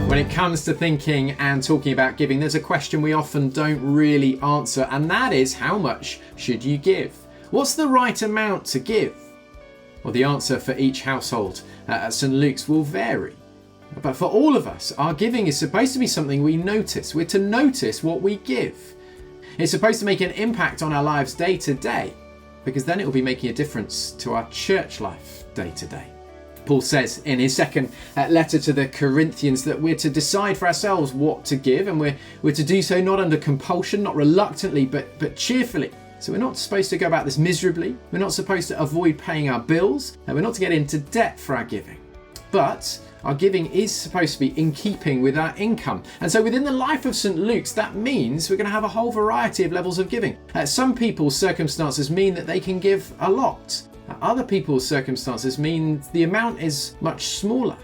When it comes to thinking and talking about giving, there's a question we often don't really answer, and that is, how much should you give? What's the right amount to give? Well, the answer for each household at St. Luke's will vary. But for all of us, our giving is supposed to be something we notice. We're to notice what we give. It's supposed to make an impact on our lives day to day, because then it will be making a difference to our church life day to day. Paul says in his second letter to the Corinthians that we're to decide for ourselves what to give, and we're to do so not under compulsion, not reluctantly, but cheerfully. So we're not supposed to go about this miserably. We're not supposed to avoid paying our bills, and we're not to get into debt for our giving. But our giving is supposed to be in keeping with our income. And so within the life of St. Luke's, that means we're going to have a whole variety of levels of giving. Some people's circumstances mean that they can give a lot. Other people's circumstances mean the amount is much smaller,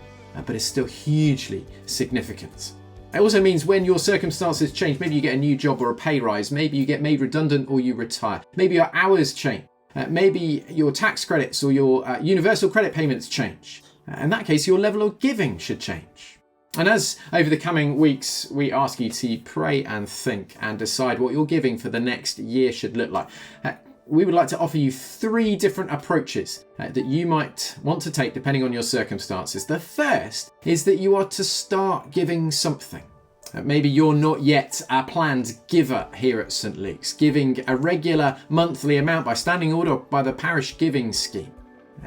but it's still hugely significant. It also means when your circumstances change, maybe you get a new job or a pay rise, maybe you get made redundant or you retire, maybe your hours change, maybe your tax credits or your universal credit payments change. In that case, your level of giving should change. And as over the coming weeks, we ask you to pray and think and decide what your giving for the next year should look like. We would like to offer you 3 different approaches that you might want to take depending on your circumstances. The first is that you are to start giving something. Maybe you're not yet a planned giver here at St. Luke's, giving a regular monthly amount by standing order by the parish giving scheme.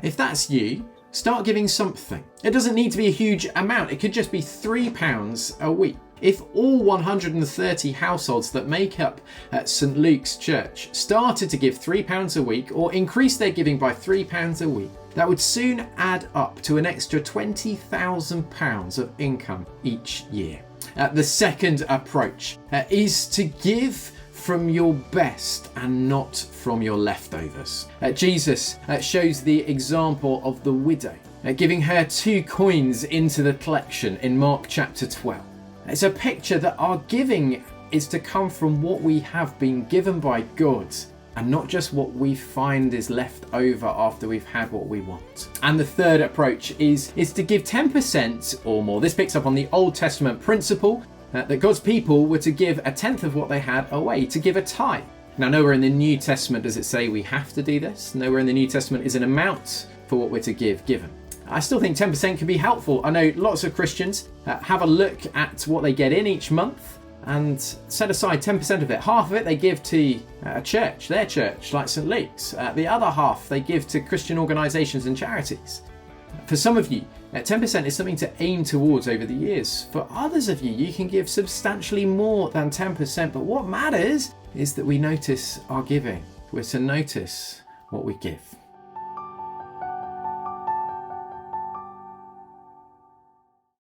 If that's you, start giving something. It doesn't need to be a huge amount. It could just be £3 a week. If all 130 households that make up St. Luke's Church started to give £3 a week or increase their giving by £3 a week, that would soon add up to an extra £20,000 of income each year. The second approach is to give from your best and not from your leftovers. Jesus shows the example of the widow, giving her 2 coins into the collection in Mark chapter 12. It's a picture that our giving is to come from what we have been given by God, and not just what we find is left over after we've had what we want. And the third approach is to give 10% or more. This picks up on the Old Testament principle that God's people were to give 1/10 of what they had away, to give a tithe. Now, nowhere in the New Testament does it say we have to do this. Nowhere in the New Testament is an amount for what we're to give given. I still think 10% can be helpful. I know lots of Christians have a look at what they get in each month and set aside 10% of it. Half of it they give to a church, their church, like St. Luke's. The other half they give to Christian organisations and charities. For some of you, 10% is something to aim towards over the years. For others of you, you can give substantially more than 10%. But what matters is that we notice our giving. We're to notice what we give.